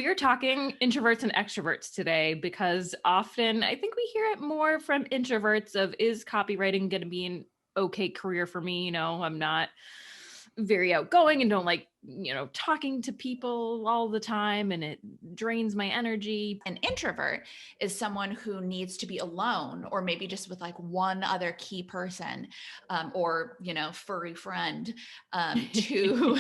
We are talking introverts and extroverts today because often I think we hear it more from introverts of, is copywriting going to be an okay career for me? I'm not very outgoing and don't like, talking to people all the time, and it drains my energy. An introvert is someone who needs to be alone, or maybe just with like one other key person, or, furry friend, to,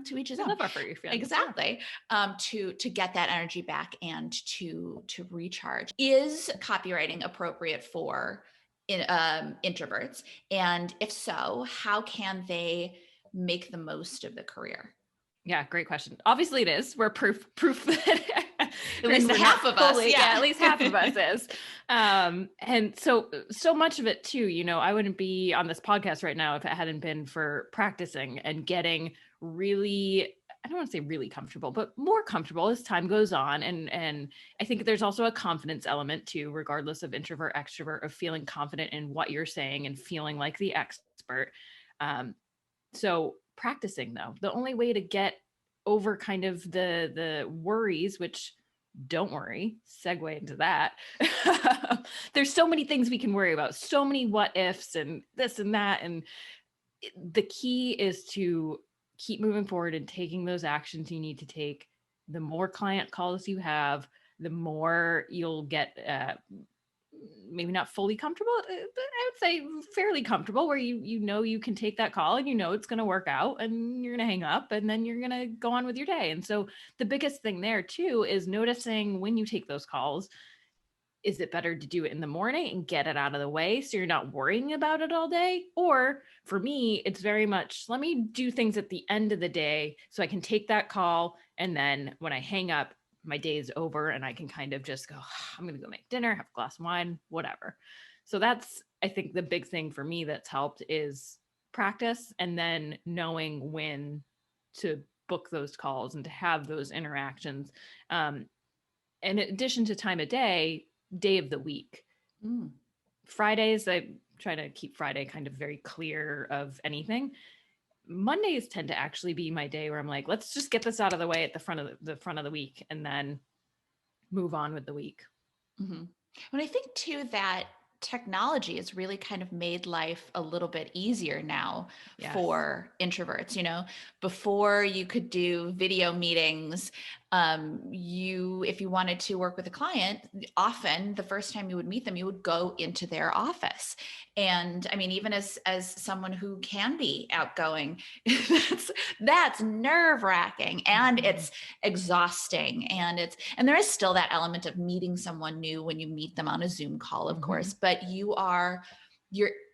to each his own. We love our furry friends. Exactly. To get that energy back and to recharge. Is copywriting appropriate for introverts? And if so, how can they make the most of the career? Yeah, great question. Obviously it is. We're proof that at least half of us. At least half of us is. And so much of it too, I wouldn't be on this podcast right now if it hadn't been for practicing and getting really, I don't want to say really comfortable, but more comfortable as time goes on. And I think there's also a confidence element too, regardless of introvert, extrovert, of feeling confident in what you're saying and feeling like the expert. So practicing though, the only way to get over kind of the worries, which don't worry, segue into that. There's so many things we can worry about, so many what ifs and this and that. And the key is to keep moving forward and taking those actions you need to take. The more client calls you have, the more you'll get maybe not fully comfortable, but I would say fairly comfortable, where you can take that call and it's going to work out, and you're going to hang up and then you're going to go on with your day. And so the biggest thing there too is noticing when you take those calls, is it better to do it in the morning and get it out of the way so you're not worrying about it all day? Or for me, it's very much, let me do things at the end of the day so I can take that call, and then when I hang up, my day is over and I can kind of just go, I'm going to go make dinner, have a glass of wine, whatever. So that's, I think, the big thing for me that's helped is practice, and then knowing when to book those calls and to have those interactions. In addition to time of day of the week. Fridays, I try to keep Friday kind of very clear of anything. Mondays tend to actually be my day where I'm like, let's just get this out of the way at the front of the week, and then move on with the week. Mm-hmm. And I think too that technology has really kind of made life a little bit easier now. Yes. For introverts. Before you could do video meetings, if you wanted to work with a client, often the first time you would meet them, you would go into their office. And I mean, even as someone who can be outgoing, that's nerve-wracking, and it's exhausting, and there is still that element of meeting someone new when you meet them on a Zoom call, of course, but you're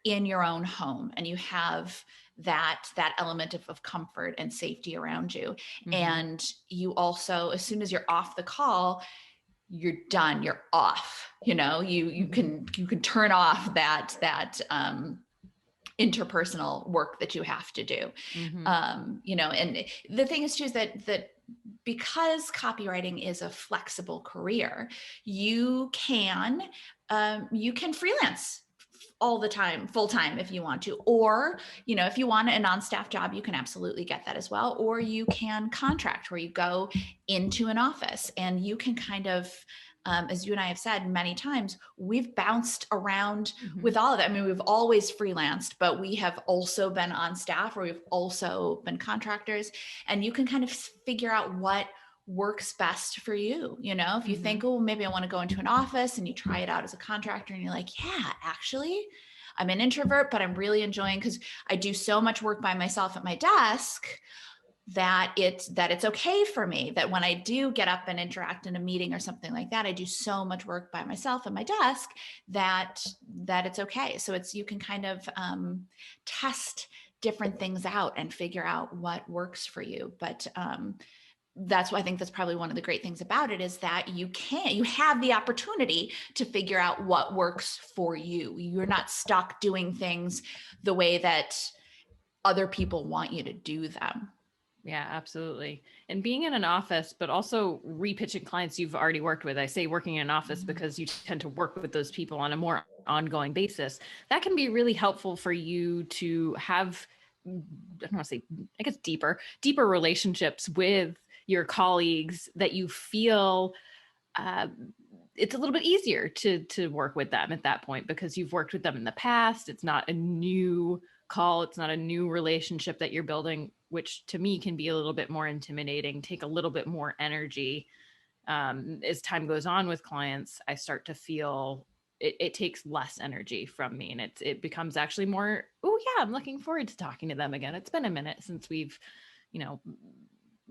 in your own home, and you have that element of comfort and safety around you. And you also, as soon as you're off the call, you're done, you're off, you can turn off that interpersonal work that you have to do. And the thing is too, is that because copywriting is a flexible career, you can freelance all the time, full time, if you want to, or, if you want a non-staff job, you can absolutely get that as well. Or you can contract, where you go into an office and you can kind of, as you and I have said many times, we've bounced around with all of that. I mean, we've always freelanced, but we have also been on staff, or we've also been contractors, and you can kind of figure out what works best for you. If you think, oh, maybe I want to go into an office, and you try it out as a contractor, and you're like, yeah, actually I'm an introvert, but I'm really enjoying, because I do so much work by myself at my desk that it's okay for me, that when I do get up and interact in a meeting or something like that, I do so much work by myself at my desk that it's okay. So you can kind of test different things out and figure out what works for you. But that's why I think that's probably one of the great things about it, is that you have the opportunity to figure out what works for you. You're not stuck doing things the way that other people want you to do them. Yeah, absolutely. And being in an office, but also repitching clients you've already worked with. I say working in an office because you tend to work with those people on a more ongoing basis. That can be really helpful for you to have, I don't want to say, I guess deeper relationships with your colleagues that you feel it's a little bit easier to work with them at that point because you've worked with them in the past. It's not a new call. It's not a new relationship that you're building, which to me can be a little bit more intimidating, take a little bit more energy. As time goes on with clients, I start to feel it takes less energy from me, and it becomes actually more, oh yeah, I'm looking forward to talking to them again. It's been a minute since we've,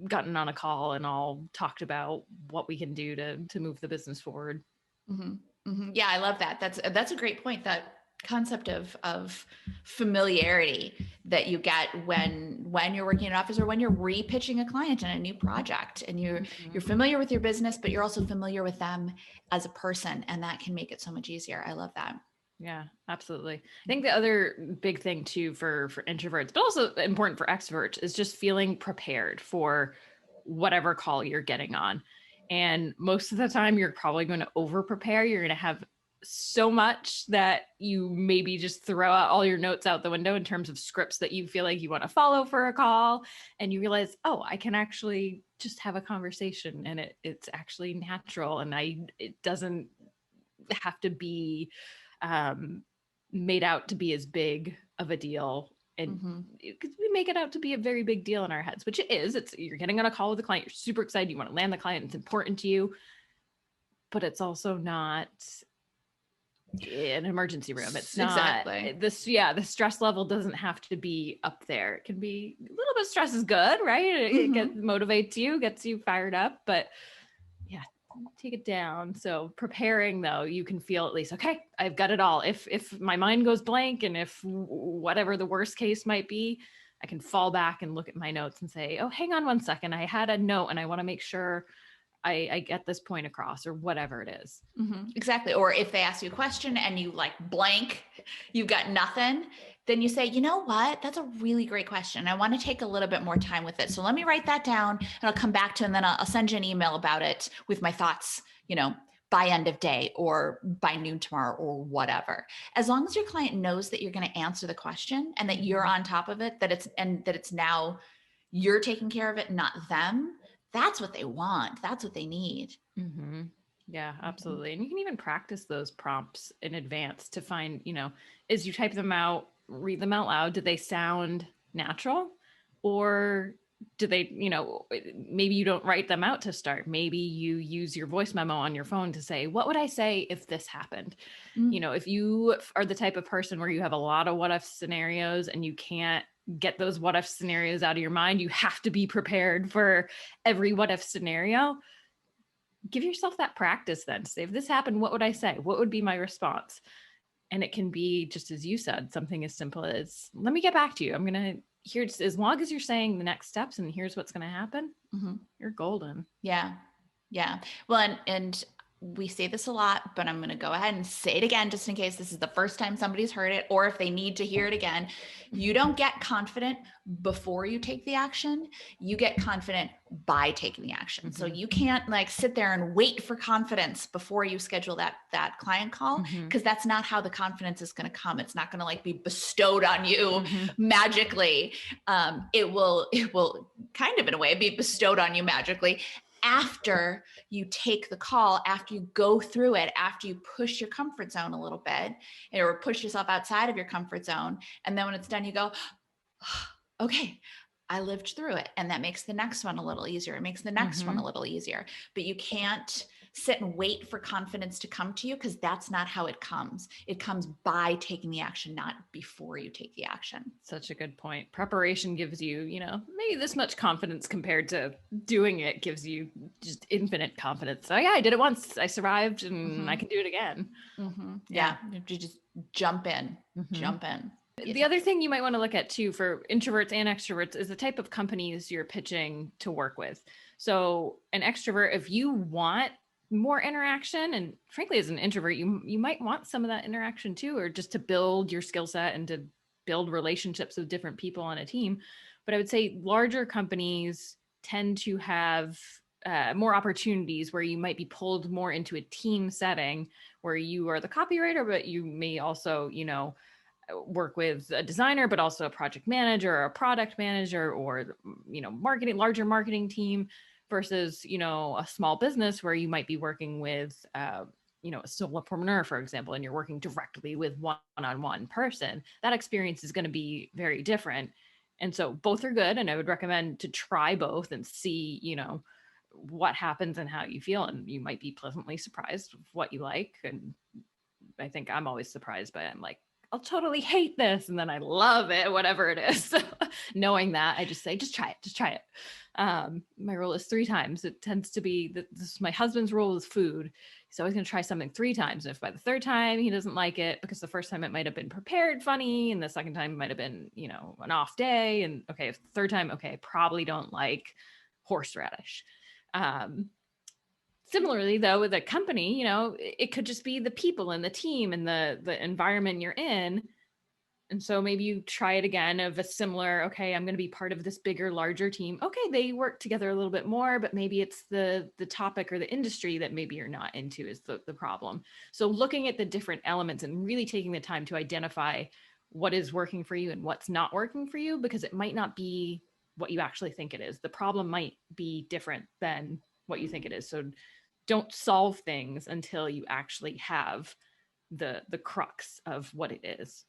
gotten on a call and all talked about what we can do to move the business forward. Mm-hmm. Mm-hmm. Yeah, I love that. That's a great point. That concept of familiarity that you get when you're working in an office or when you're repitching a client in a new project, and you're familiar with your business, but you're also familiar with them as a person, and that can make it so much easier. I love that. Yeah, absolutely. I think the other big thing too for introverts, but also important for extroverts, is just feeling prepared for whatever call you're getting on. And most of the time you're probably going to over prepare. You're going to have so much that you maybe just throw out all your notes out the window in terms of scripts that you feel like you want to follow for a call. And you realize, oh, I can actually just have a conversation, and it's actually natural, and it doesn't have to be made out to be as big of a deal. And because we make it out to be a very big deal in our heads, which it is. You're getting on a call with a client, you're super excited, you want to land the client, it's important to you, but it's also not an emergency room. It's not this. Yeah, the stress level doesn't have to be up there. It can be a little bit of stress is good, right? It motivates you, gets you fired up, but yeah, take it down. So preparing though, you can feel at least, okay, I've got it all. If my mind goes blank, and if whatever the worst case might be, I can fall back and look at my notes and say, oh, hang on one second. I had a note and I want to make sure I get this point across, or whatever it is. Exactly. Or if they ask you a question and you like blank, you've got nothing, then you say, you know what, that's a really great question. I want to take a little bit more time with it. So let me write that down, and I'll come back to it, and then I'll send you an email about it with my thoughts, by end of day or by noon tomorrow or whatever. As long as your client knows that you're going to answer the question and that you're on top of it, that it's now you're taking care of it, not them. That's what they want. That's what they need. Yeah, absolutely. And you can even practice those prompts in advance to find, as you type them out, read them out loud, do they sound natural, or do they, maybe you don't write them out to start. Maybe you use your voice memo on your phone to say, what would I say if this happened? If you are the type of person where you have a lot of what if scenarios and you can't get those what if scenarios out of your mind, you have to be prepared for every what if scenario. Give yourself that practice then. Say, if this happened, what would I say? What would be my response? And it can be, just as you said, something as simple as, let me get back to you. I'm going to hear, as long as you're saying the next steps and here's what's going to happen, you're golden. Yeah. Yeah. Well, and we say this a lot, but I'm going to go ahead and say it again, just in case this is the first time somebody's heard it, or if they need to hear it again. You don't get confident before you take the action. You get confident by taking the action. So you can't sit there and wait for confidence before you schedule that client call, because that's not how the confidence is going to come. It's not going to be bestowed on you magically. It will kind of, in a way, be bestowed on you magically after you take the call, after you go through it, after you push your comfort zone a little bit, or push yourself outside of your comfort zone. And then when it's done, you go, okay, I lived through it. And that makes the next one a little easier. It makes the next one a little easier. But you can't sit and wait for confidence to come to you, because that's not how it comes. It comes by taking the action, not before you take the action. Such a good point. Preparation gives you, maybe this much confidence compared to doing it gives you just infinite confidence. So yeah, I did it once. I survived, and I can do it again. Yeah. You just jump in, jump in. The other thing you might want to look at too for introverts and extroverts is the type of companies you're pitching to work with. So an extrovert, if you want more interaction, and frankly, as an introvert, you might want some of that interaction too, or just to build your skill set and to build relationships with different people on a team. But I would say larger companies tend to have more opportunities where you might be pulled more into a team setting where you are the copywriter, but you may also, work with a designer, but also a project manager or a product manager, or, larger marketing team. versus, a small business where you might be working with, a solopreneur, for example, and you're working directly with one-on-one person. That experience is going to be very different. And so both are good. And I would recommend to try both and see, what happens and how you feel. And you might be pleasantly surprised with what you like. And I think I'm always surprised by it. I'm like, I'll totally hate this. And then I love it, whatever it is. So knowing that, I just say, just try it. My rule is 3 times. It tends to be this is my husband's rule with food. He's always going to try something 3 times. And if by the 3rd time he doesn't like it, because the first time it might have been prepared funny, and the second time might have been, an off day. And okay, if the 3rd time, okay, probably don't like horseradish. Similarly, though, with a company, it could just be the people and the team and the environment you're in. And so maybe you try it again of a similar, okay, I'm going to be part of this bigger, larger team. Okay, they work together a little bit more, but maybe it's the topic or the industry that maybe you're not into is the problem. So looking at the different elements and really taking the time to identify what is working for you and what's not working for you, because it might not be what you actually think it is. The problem might be different than what you think it is. So don't solve things until you actually have the crux of what it is.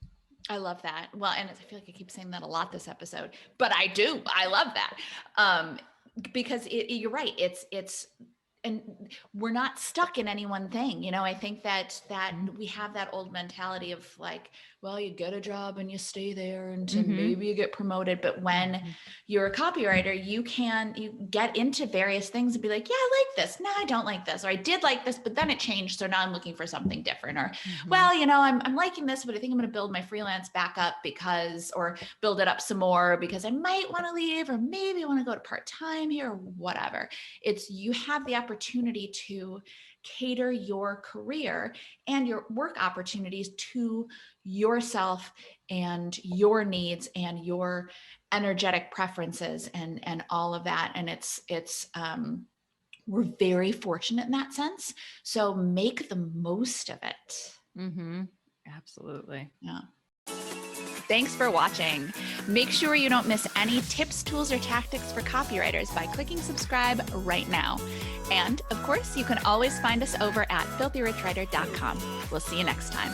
I love that. Well, and I feel like I keep saying that a lot this episode, but I do. I love that. Because you're right. It's, and we're not stuck in any one thing. I think that we have that old mentality of like, well, you get a job and you stay there until maybe you get promoted. But when you're a copywriter, you get into various things and be like, yeah, I like this. No, I don't like this. Or I did like this, but then it changed. So now I'm looking for something different. Or, well, I'm liking this, but I think I'm going to build my freelance back up or build it up some more because I might want to leave, or maybe I want to go to part-time here or whatever. You have the opportunity to cater your career and your work opportunities to yourself and your needs and your energetic preferences and all of that. And we're very fortunate in that sense. So make the most of it. Absolutely. Yeah. Thanks for watching. Make sure you don't miss any tips, tools, or tactics for copywriters by clicking subscribe right now. And of course, you can always find us over at filthyricwriter.com. We'll see you next time.